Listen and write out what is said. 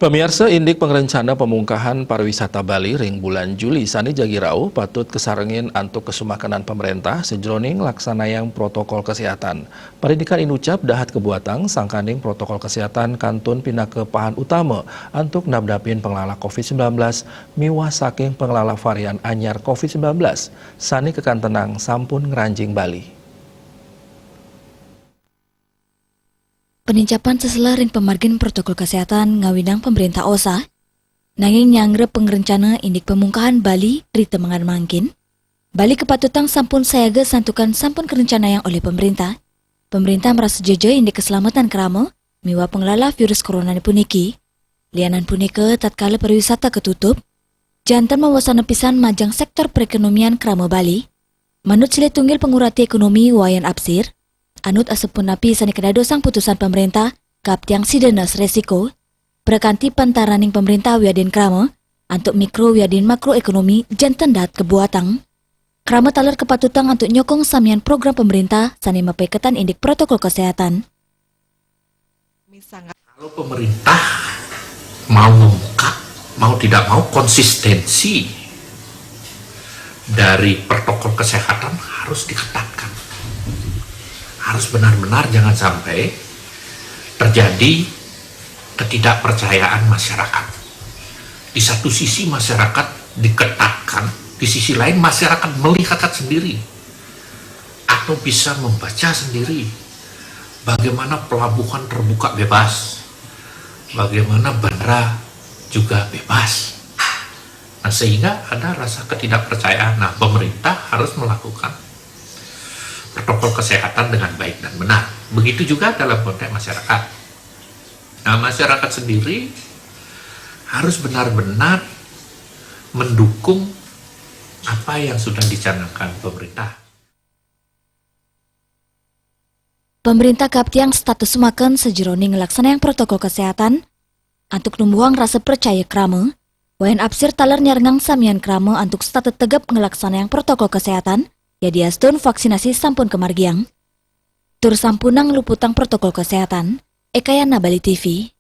Pemirsa Indik Pengerencana Pemungkahan Pariwisata Bali ring bulan Juli sani jagirau patut kesarengin antuk kesumakanan pemerintah sejroning laksanayang protokol kesehatan. Parindikan inucap dahat kebuatang sangkaning protokol kesehatan kantun pindah ke pahan utama antuk nabdapin pengelala COVID-19 miwah saking pengelala varian anyar COVID-19 sani kekantenang sampun ngeranjing Bali. Penincapan seselah ring pemargin protokol kesehatan ngawinang pemerintah OSA, nanging nyangre pengerencana Indik Pemungkahan Bali rite mangan mangkin, Bali kepatutang sampun sayaga santukan sampun kerencana yang oleh pemerintah. Pemerintah merasa jeje Indik keselamatan kerama, miwa pengelola virus corona puniki, lianan punika tatkala pariwisata ketutup, jantan mewasana pisan majang sektor perekonomian kerama Bali, manut sile tunggil pengurati ekonomi Wayan Absir, anut asepun napi sani kedadosang putusan pemerintah kap tiang sidenas resiko berkanti pantaraning pemerintah wiadin krama antuk mikro wiadin makroekonomi jantan dahat kebuatang krama taler kepatutang untuk nyokong samian program pemerintah sani mapeketan indik protokol kesehatan. Kalau pemerintah mau membuka, mau tidak mau konsistensi dari protokol kesehatan harus diketatkan. Harus benar-benar jangan sampai terjadi ketidakpercayaan masyarakat. Di satu sisi masyarakat diketatkan, di sisi lain masyarakat melihat sendiri atau bisa membaca sendiri bagaimana pelabuhan terbuka bebas, bagaimana bandara juga bebas. Nah, sehingga ada rasa ketidakpercayaan. Nah, pemerintah harus melakukan protokol kesehatan dengan baik dan benar. Begitu juga dalam konteks masyarakat. Nah, masyarakat sendiri harus benar-benar mendukung apa yang sudah dicanangkan pemerintah. Pemerintah kaptiang status semakan sejeroning ngelaksana yang protokol kesehatan antuk numbuhang rasa percaya krama, Wayan Absir taler nyarngang samian krama antuk status tegap ngelaksana yang protokol kesehatan ya diastun vaksinasi sampun kemargiang. Tur sampunang luputang protokol kesehatan, Ekayana Bali TV.